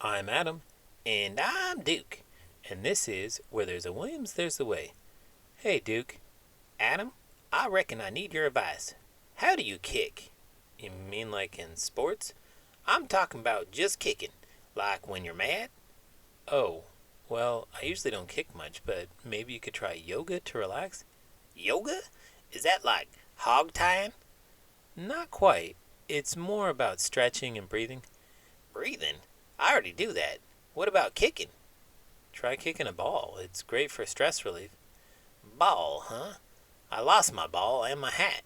I'm Adam. And I'm Duke. And this is Where There's a Williams, There's a Way. Hey, Duke. Adam, I reckon I need your advice. How do you kick? You mean like in sports? I'm talking about just kicking, like when you're mad. Oh, well, I usually don't kick much, but maybe you could try yoga to relax? Yoga? Is that like hog tying? Not quite. It's more about stretching and breathing. Breathing? I already do that. What about kicking? Try kicking a ball. It's great for stress relief. Ball, huh? I lost my ball and my hat.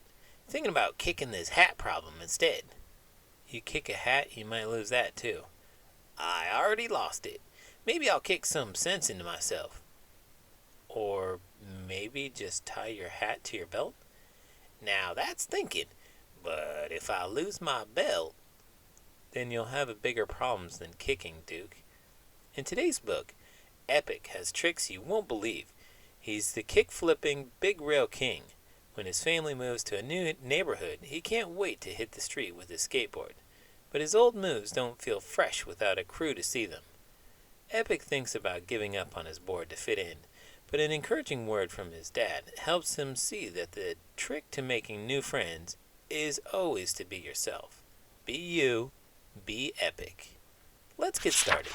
Thinking about kicking this hat problem instead. You kick a hat, you might lose that too. I already lost it. Maybe I'll kick some sense into myself. Or maybe just tie your hat to your belt? Now that's thinking. But if I lose my belt, then you'll have bigger problems than kicking, Duke. In today's book, Epic has tricks you won't believe. He's the kick-flipping big rail king. When his family moves to a new neighborhood, he can't wait to hit the street with his skateboard. But his old moves don't feel fresh without a crew to see them. Epic thinks about giving up on his board to fit in, but an encouraging word from his dad helps him see that the trick to making new friends is always to be yourself. Be you, be epic. Let's get started.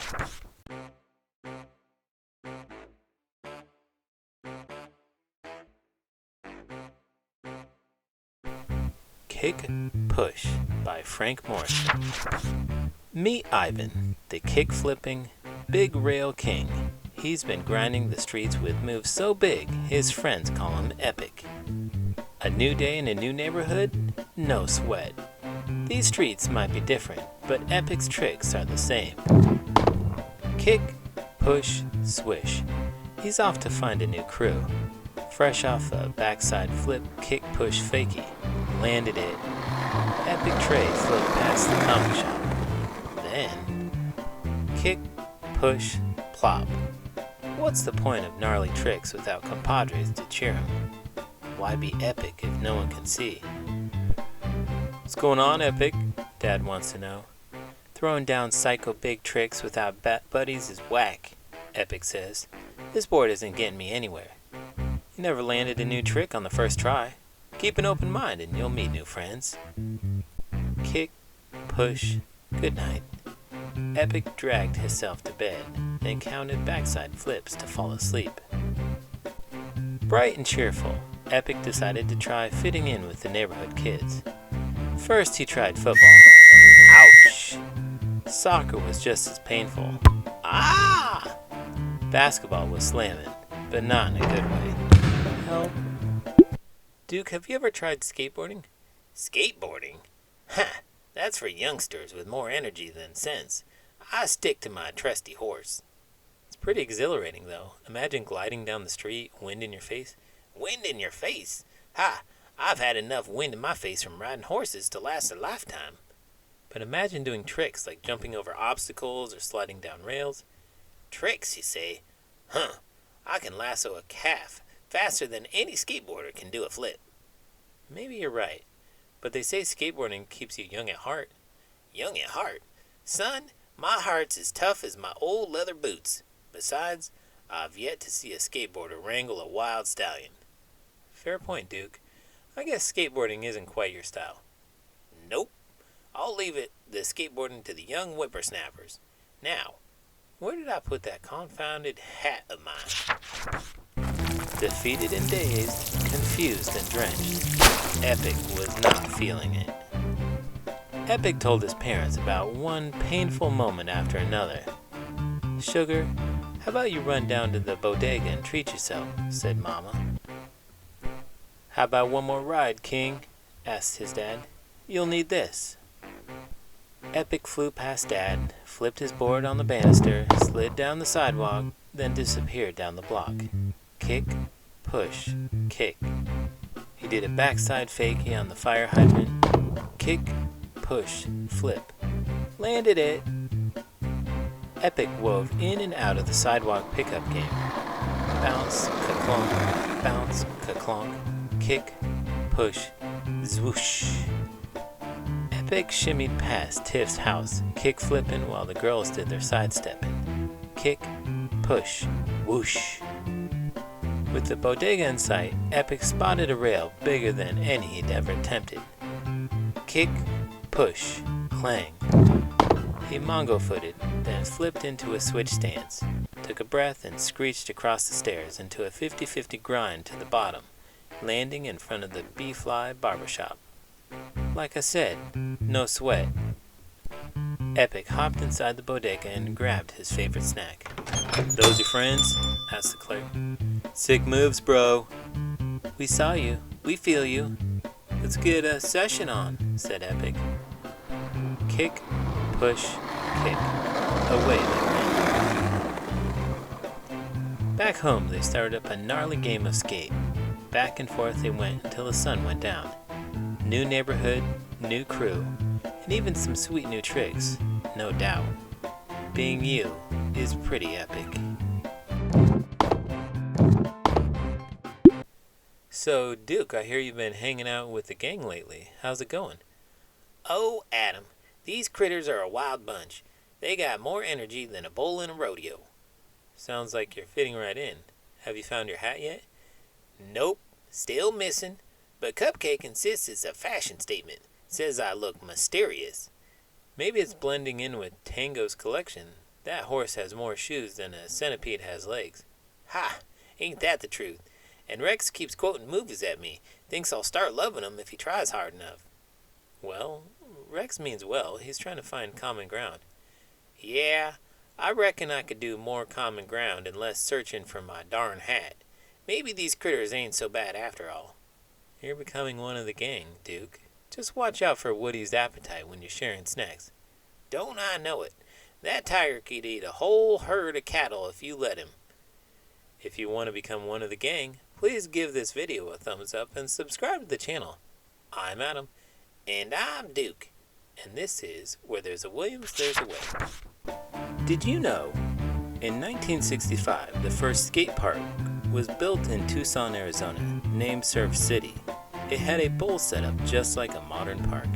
Kick Push by Frank Morrison. Meet Ivan, the kick-flipping, big rail king. He's been grinding the streets with moves so big, his friends call him Epic. A new day in a new neighborhood? No sweat. These streets might be different, but Epic's tricks are the same. Kick, push, swish. He's off to find a new crew. Fresh off a backside flip, kick, push, fakie. Landed it. Epic tray flipped past the comic shop. Then, kick, push, plop. What's the point of gnarly tricks without compadres to cheer him? Why be epic if no one can see? What's going on, Epic? Dad wants to know. Throwing down psycho big tricks without buddies is whack, Epic says. This board isn't getting me anywhere. You never landed a new trick on the first try. Keep an open mind and you'll meet new friends. Kick, push, good night. Epic dragged himself to bed, then counted backside flips to fall asleep. Bright and cheerful, Epic decided to try fitting in with the neighborhood kids. First he tried football. Ouch! Soccer was just as painful. ah! Basketball was slamming, but not in a good way. Help. Duke, have you ever tried skateboarding? Skateboarding? Ha! That's for youngsters with more energy than sense. I stick to my trusty horse. It's pretty exhilarating, though. Imagine gliding down the street, wind in your face. Wind in your face? Ha! I've had enough wind in my face from riding horses to last a lifetime. But imagine doing tricks like jumping over obstacles or sliding down rails. Tricks, you say? Huh. I can lasso a calf faster than any skateboarder can do a flip. Maybe you're right, but they say skateboarding keeps you young at heart. Young at heart? Son, my heart's as tough as my old leather boots. Besides, I've yet to see a skateboarder wrangle a wild stallion. Fair point, Duke. I guess skateboarding isn't quite your style. Nope. I'll leave the skateboarding to the young whippersnappers. Now, where did I put that confounded hat of mine? Defeated and dazed, confused and drenched, Epic was not feeling it. Epic told his parents about one painful moment after another. Sugar, how about you run down to the bodega and treat yourself, said Mama. How about one more ride, King? Asked his dad. You'll need this. Epic flew past Dad, flipped his board on the banister, slid down the sidewalk, then disappeared down the block. Kick, push, kick. He did a backside fakie on the fire hydrant. Kick, push, flip. Landed it. Epic wove in and out of the sidewalk pickup game. Bounce, ka-clonk, bounce, ka-clonk, kick, push, zwoosh. Epic shimmied past Tiff's house, kick-flipping while the girls did their sidestepping. Kick, push, whoosh. With the bodega in sight, Epic spotted a rail bigger than any he'd ever attempted. Kick, push, clang. He mongo-footed, then flipped into a switch stance, took a breath and screeched across the stairs into a 50-50 grind to the bottom, landing in front of the B-Fly barbershop. Like I said, no sweat. Epic hopped inside the bodega and grabbed his favorite snack. "Those your friends?" asked the clerk. "Sick moves, bro." "We saw you. We feel you. Let's get a session on," said Epic. Kick, push, kick. Away they ran. Back home, they started up a gnarly game of skate. Back and forth they went until the sun went down. New neighborhood, new crew, and even some sweet new tricks, no doubt. Being you is pretty epic. So, Duke, I hear you've been hanging out with the gang lately. How's it going? Oh, Adam, these critters are a wild bunch. They got more energy than a bull in a rodeo. Sounds like you're fitting right in. Have you found your hat yet? Nope, still missing. But Cupcake insists it's a fashion statement. Says I look mysterious. Maybe it's blending in with Tango's collection. That horse has more shoes than a centipede has legs. Ha! Ain't that the truth? And Rex keeps quoting movies at me. Thinks I'll start loving him if he tries hard enough. Well, Rex means well. He's trying to find common ground. Yeah, I reckon I could do more common ground and less searching for my darn hat. Maybe these critters ain't so bad after all. You're becoming one of the gang, Duke. Just watch out for Woody's appetite when you're sharing snacks. Don't I know it? That tiger could eat a whole herd of cattle if you let him. If you want to become one of the gang, please give this video a thumbs up and subscribe to the channel. I'm Adam. And I'm Duke. And this is Where There's a Williams, There's a Way. Did you know? In 1965, the first skate park was built in Tucson, Arizona, named Surf City. It had a bowl setup just like a modern park.